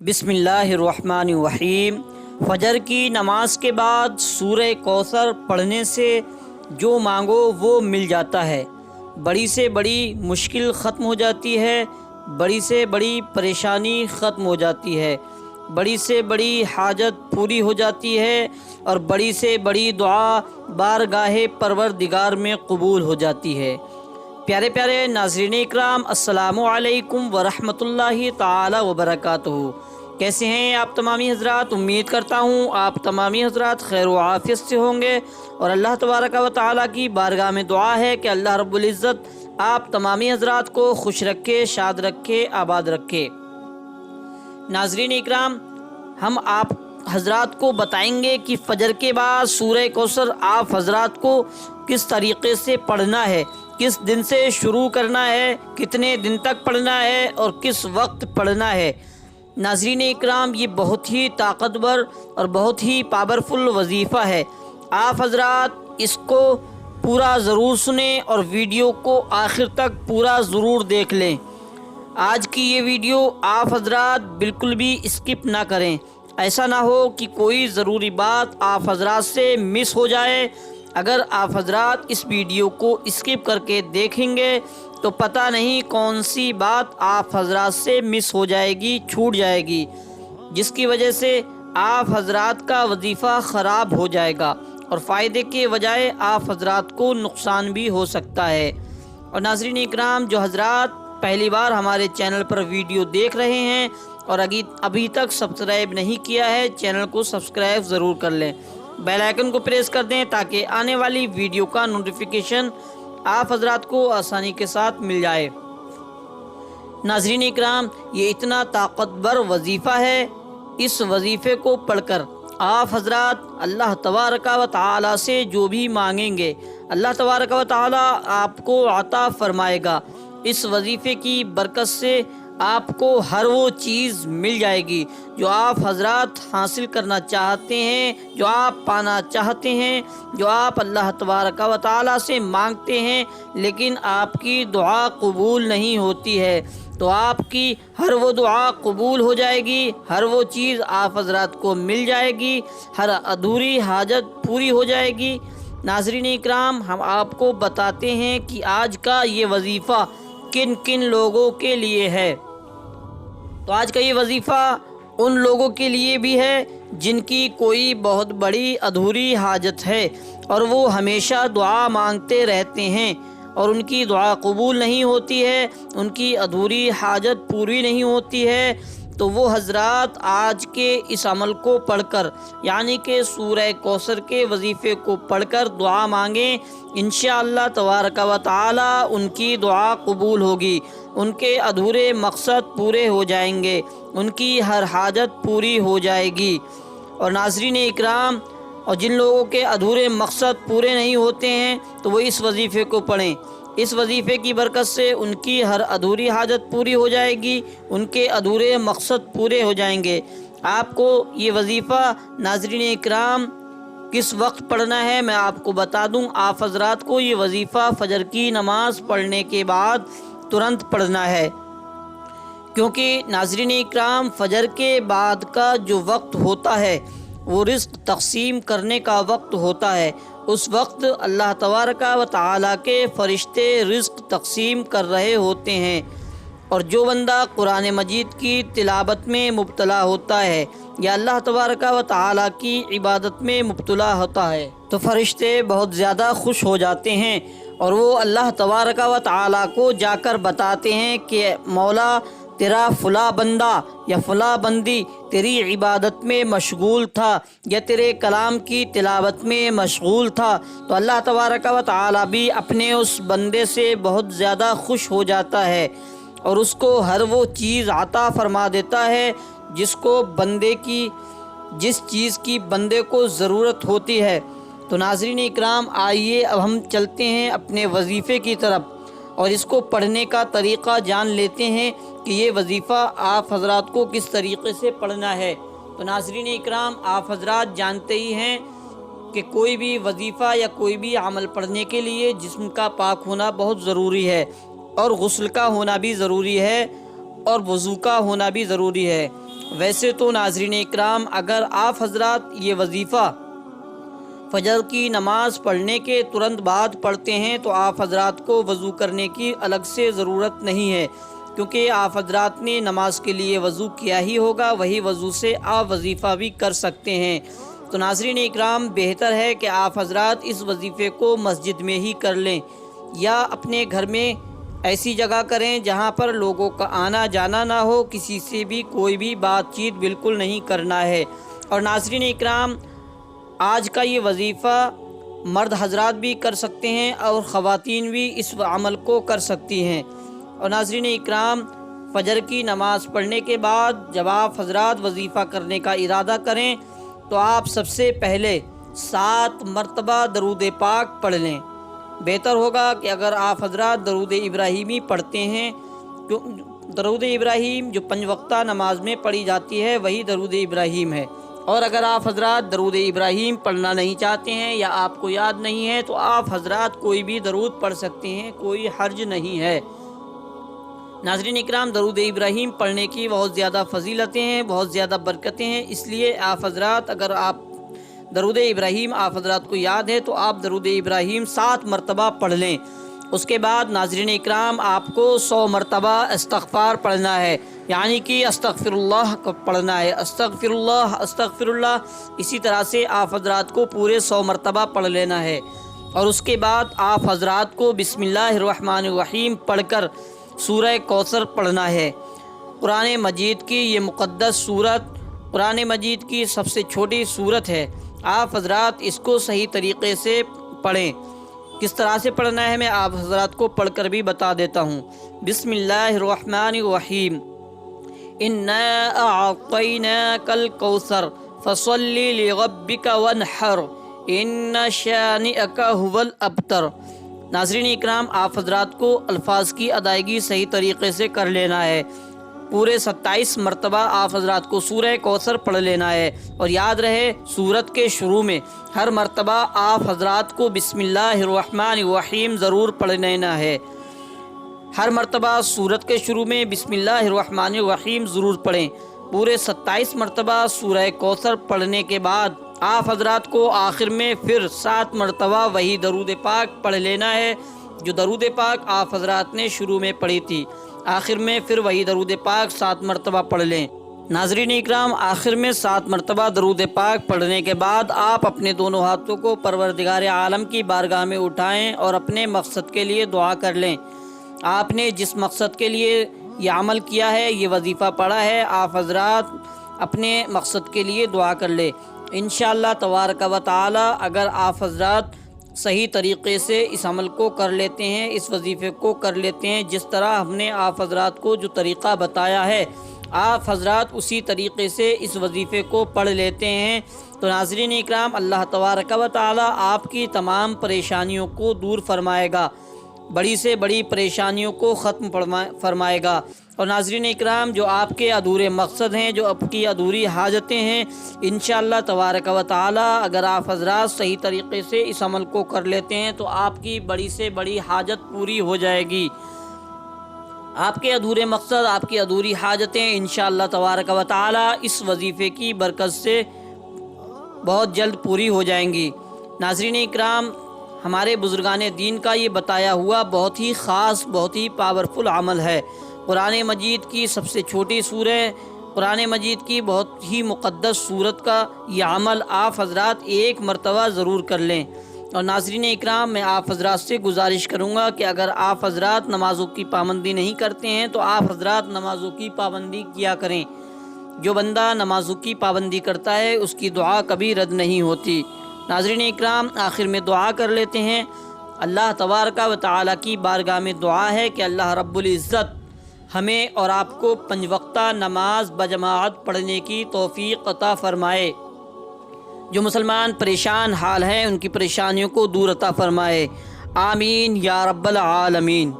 بسم اللہ الرحمن الرحیم۔ فجر کی نماز کے بعد سورہ کوثر پڑھنے سے جو مانگو وہ مل جاتا ہے۔ بڑی سے بڑی مشکل ختم ہو جاتی ہے، بڑی سے بڑی پریشانی ختم ہو جاتی ہے، بڑی سے بڑی حاجت پوری ہو جاتی ہے اور بڑی سے بڑی دعا بارگاہ پروردگار میں قبول ہو جاتی ہے۔ پیارے پیارے ناظرین اکرام، السلام علیکم ورحمۃ اللہ تعالی وبرکاتہ۔ کیسے ہیں آپ تمامی حضرات؟ امید کرتا ہوں آپ تمامی حضرات خیر و عافیت سے ہوں گے، اور اللہ تبارک و تعالیٰ کی بارگاہ میں دعا ہے کہ اللہ رب العزت آپ تمامی حضرات کو خوش رکھے، شاد رکھے، آباد رکھے۔ ناظرین اکرام، ہم آپ حضرات کو بتائیں گے کہ فجر کے بعد سورہ کوثر آپ حضرات کو کس طریقے سے پڑھنا ہے، کس دن سے شروع کرنا ہے، کتنے دن تک پڑھنا ہے اور کس وقت پڑھنا ہے۔ ناظرین اکرام، یہ بہت ہی طاقتور اور بہت ہی پاورفل وظیفہ ہے۔ آپ حضرات اس کو پورا ضرور سنیں اور ویڈیو کو آخر تک پورا ضرور دیکھ لیں۔ آج کی یہ ویڈیو آپ حضرات بالکل بھی اسکپ نہ کریں، ایسا نہ ہو کہ کوئی ضروری بات آپ حضرات سے مس ہو جائے۔ اگر آپ حضرات اس ویڈیو کو اسکپ کر کے دیکھیں گے تو پتہ نہیں کون سی بات آپ حضرات سے مس ہو جائے گی، چھوٹ جائے گی، جس کی وجہ سے آپ حضرات کا وظیفہ خراب ہو جائے گا اور فائدے کے بجائے آپ حضرات کو نقصان بھی ہو سکتا ہے۔ اور ناظرین اکرام، جو حضرات پہلی بار ہمارے چینل پر ویڈیو دیکھ رہے ہیں اور ابھی تک سبسکرائب نہیں کیا ہے، چینل کو سبسکرائب ضرور کر لیں، بیل آئیکن کو پریس کر دیں تاکہ آنے والی ویڈیو کا نوٹیفیکیشن آپ حضرات کو آسانی کے ساتھ مل جائے۔ ناظرین اکرام، یہ اتنا طاقتور وظیفہ ہے، اس وظیفے کو پڑھ کر آپ حضرات اللہ تبارک و تعالی سے جو بھی مانگیں گے اللہ تبارک و تعالی آپ کو عطا فرمائے گا۔ اس وظیفے کی برکت سے آپ کو ہر وہ چیز مل جائے گی جو آپ حضرات حاصل کرنا چاہتے ہیں، جو آپ پانا چاہتے ہیں، جو آپ اللہ تبارک و تعالی سے مانگتے ہیں، لیکن آپ کی دعا قبول نہیں ہوتی ہے، تو آپ کی ہر وہ دعا قبول ہو جائے گی، ہر وہ چیز آپ حضرات کو مل جائے گی، ہر ادھوری حاجت پوری ہو جائے گی۔ ناظرین اکرام، ہم آپ کو بتاتے ہیں کہ آج کا یہ وظیفہ کن کن لوگوں کے لیے ہے۔ تو آج کا یہ وظیفہ ان لوگوں کے لیے بھی ہے جن کی کوئی بہت بڑی ادھوری حاجت ہے اور وہ ہمیشہ دعا مانگتے رہتے ہیں اور ان کی دعا قبول نہیں ہوتی ہے، ان کی ادھوری حاجت پوری نہیں ہوتی ہے، تو وہ حضرات آج کے اس عمل کو پڑھ کر، یعنی کہ سورہ کوثر کے وظیفے کو پڑھ کر دعا مانگیں، انشاءاللہ تبارک و تعالی ان کی دعا قبول ہوگی، ان کے ادھورے مقصد پورے ہو جائیں گے، ان کی ہر حاجت پوری ہو جائے گی۔ اور ناظرین اکرام، اور جن لوگوں کے ادھورے مقصد پورے نہیں ہوتے ہیں تو وہ اس وظیفے کو پڑھیں، اس وظیفے کی برکت سے ان کی ہر ادھوری حاجت پوری ہو جائے گی، ان کے ادھورے مقصد پورے ہو جائیں گے۔ آپ کو یہ وظیفہ ناظرین اکرام کس وقت پڑھنا ہے میں آپ کو بتا دوں۔ آپ حضرات کو یہ وظیفہ فجر کی نماز پڑھنے کے بعد ترنت پڑھنا ہے، کیونکہ ناظرین اکرام فجر کے بعد کا جو وقت ہوتا ہے وہ رزق تقسیم کرنے کا وقت ہوتا ہے۔ اس وقت اللہ تبارک و تعالیٰ کے فرشتے رزق تقسیم کر رہے ہوتے ہیں، اور جو بندہ قرآن مجید کی تلاوت میں مبتلا ہوتا ہے یا اللہ تبارک و تعالیٰ کی عبادت میں مبتلا ہوتا ہے تو فرشتے بہت زیادہ خوش ہو جاتے ہیں، اور وہ اللہ تبارک و تعالیٰ کو جا کر بتاتے ہیں کہ مولا، تیرا فلاں بندہ یا فلاں بندی تیری عبادت میں مشغول تھا یا تیرے کلام کی تلاوت میں مشغول تھا، تو اللہ تبارک و تعالیٰ بھی اپنے اس بندے سے بہت زیادہ خوش ہو جاتا ہے اور اس کو ہر وہ چیز عطا فرما دیتا ہے جس چیز کی بندے کو ضرورت ہوتی ہے۔ تو ناظرین اکرام، آئیے اب ہم چلتے ہیں اپنے وظیفے کی طرف اور اس کو پڑھنے کا طریقہ جان لیتے ہیں کہ یہ وظیفہ آپ حضرات کو کس طریقے سے پڑھنا ہے۔ تو ناظرین اکرام، آپ حضرات جانتے ہی ہیں کہ کوئی بھی وظیفہ یا کوئی بھی عمل پڑھنے کے لیے جسم کا پاک ہونا بہت ضروری ہے، اور غسل کا ہونا بھی ضروری ہے، اور وضو کا ہونا بھی ضروری ہے، ویسے تو ناظرین اکرام اگر آپ حضرات یہ وظیفہ فجر کی نماز پڑھنے کے ترنت بعد پڑھتے ہیں تو آپ حضرات کو وضو کرنے کی الگ سے ضرورت نہیں ہے، کیونکہ آپ حضرات نے نماز کے لیے وضو کیا ہی ہوگا، وہی وضو سے آپ وظیفہ بھی کر سکتے ہیں۔ تو ناظرین اکرام بہتر ہے کہ آپ حضرات اس وظیفے کو مسجد میں ہی کر لیں یا اپنے گھر میں ایسی جگہ کریں جہاں پر لوگوں کا آنا جانا نہ ہو، کسی سے بھی کوئی بھی بات چیت بالکل نہیں کرنا ہے۔ اور ناظرین اکرام آج کا یہ وظیفہ مرد حضرات بھی کر سکتے ہیں اور خواتین بھی اس عمل کو کر سکتی ہیں۔ اور ناظرین اکرام فجر کی نماز پڑھنے کے بعد جب آپ حضرات وظیفہ کرنے کا ارادہ کریں تو آپ سب سے پہلے 7 مرتبہ درود پاک پڑھ لیں۔ بہتر ہوگا کہ اگر آپ حضرات درود ابراہیمی پڑھتے ہیں، درود ابراہیم جو 5 وقتہ نماز میں پڑھی جاتی ہے وہی درود ابراہیم ہے، اور اگر آپ حضرات درود ابراہیم پڑھنا نہیں چاہتے ہیں یا آپ کو یاد نہیں ہے تو آپ حضرات کوئی بھی درود پڑھ سکتے ہیں، کوئی حرج نہیں ہے۔ ناظرین اکرام درود ابراہیم پڑھنے کی بہت زیادہ فضیلتیں ہیں، بہت زیادہ برکتیں ہیں، اس لیے آپ حضرات اگر آپ درود ابراہیم آپ حضرات کو یاد ہے تو آپ درود ابراہیم 7 مرتبہ پڑھ لیں۔ اس کے بعد ناظرین اکرام آپ کو 100 مرتبہ استغفار پڑھنا ہے، یعنی کہ استغفر اللہ کو پڑھنا ہے، استغفر اللہ استغفر اللہ، اسی طرح سے آپ حضرات کو پورے 100 مرتبہ پڑھ لینا ہے۔ اور اس کے بعد آپ حضرات کو بسم اللہ الرحمن الرحیم پڑھ کر سورہ کوثر پڑھنا ہے۔ قرآن مجید کی یہ مقدس سورت قرآن مجید کی سب سے چھوٹی سورت ہے، آپ حضرات اس کو صحیح طریقے سے پڑھیں۔ کس طرح سے پڑھنا ہے میں آپ حضرات کو پڑھ کر بھی بتا دیتا ہوں۔ بسم اللہ الرحمن الرحیم، انا اعطیناک الکوثر فصل لربک وانحر ان شانئک هو الابتر۔ ناظرین اکرام آپ حضرات کو الفاظ کی ادائیگی صحیح طریقے سے کر لینا ہے۔ پورے 27 مرتبہ آپ حضرات کو سورہ کوثر پڑھ لینا ہے، اور یاد رہے سورت کے شروع میں ہر مرتبہ آپ حضرات کو بسم اللہ الرحمن الرحیم ضرور پڑھ لینا ہے۔ ہر مرتبہ سورت کے شروع میں بسم اللہ الرحمن الرحیم ضرور پڑھیں۔ پورے 27 مرتبہ سورہ کوثر پڑھنے کے بعد آپ حضرات کو آخر میں پھر 7 مرتبہ وہی درود پاک پڑھ لینا ہے جو درود پاک آپ حضرات نے شروع میں پڑھی تھی، آخر میں پھر وہی درود پاک 7 مرتبہ پڑھ لیں۔ ناظرین اکرام آخر میں 7 مرتبہ درود پاک پڑھنے کے بعد آپ اپنے دونوں ہاتھوں کو پروردگار عالم کی بارگاہ میں اٹھائیں اور اپنے مقصد کے لیے دعا کر لیں۔ آپ نے جس مقصد کے لیے یہ عمل کیا ہے، یہ وظیفہ پڑھا ہے، آپ حضرات اپنے مقصد کے لیے دعا کر لیں۔ انشاءاللہ تبارک و تعالی اگر آپ حضرات صحیح طریقے سے اس عمل کو کر لیتے ہیں، اس وظیفے کو کر لیتے ہیں جس طرح ہم نے آپ حضرات کو جو طریقہ بتایا ہے، آپ حضرات اسی طریقے سے اس وظیفے کو پڑھ لیتے ہیں تو ناظرین اکرام اللہ تبارک و تعالی آپ کی تمام پریشانیوں کو دور فرمائے گا، بڑی سے بڑی پریشانیوں کو ختم فرمائے گا۔ اور ناظرین اکرام جو آپ کے ادھورے مقصد ہیں، جو آپ کی ادھوری حاجتیں ہیں، انشاءاللہ تبارک و تعالی اگر آپ حضرات صحیح طریقے سے اس عمل کو کر لیتے ہیں تو آپ کی بڑی سے بڑی حاجت پوری ہو جائے گی۔ آپ کے ادھورے مقصد، آپ کی ادھوری حاجتیں انشاءاللہ تبارک و تعالی اس وظیفے کی برکت سے بہت جلد پوری ہو جائیں گی۔ ناظرین اکرام ہمارے بزرگان دین کا یہ بتایا ہوا بہت ہی خاص، بہت ہی پاورفل عمل ہے۔ قرآن مجید کی سب سے چھوٹی سورہ، قرآن مجید کی بہت ہی مقدس سورت کا یہ عمل آپ حضرات 1 مرتبہ ضرور کر لیں۔ اور ناظرین اکرام میں آپ حضرات سے گزارش کروں گا کہ اگر آپ حضرات نمازوں کی پابندی نہیں کرتے ہیں تو آپ حضرات نمازوں کی پابندی کیا کریں۔ جو بندہ نمازوں کی پابندی کرتا ہے اس کی دعا کبھی رد نہیں ہوتی۔ ناظرین اکرام آخر میں دعا کر لیتے ہیں۔ اللہ تبارک و تعالی کی بارگاہ میں دعا ہے کہ اللہ رب العزت ہمیں اور آپ کو 5 وقتہ نماز بجماعت پڑھنے کی توفیق عطا فرمائے۔ جو مسلمان پریشان حال ہیں ان کی پریشانیوں کو دور عطا فرمائے۔ آمین یا رب العالمین۔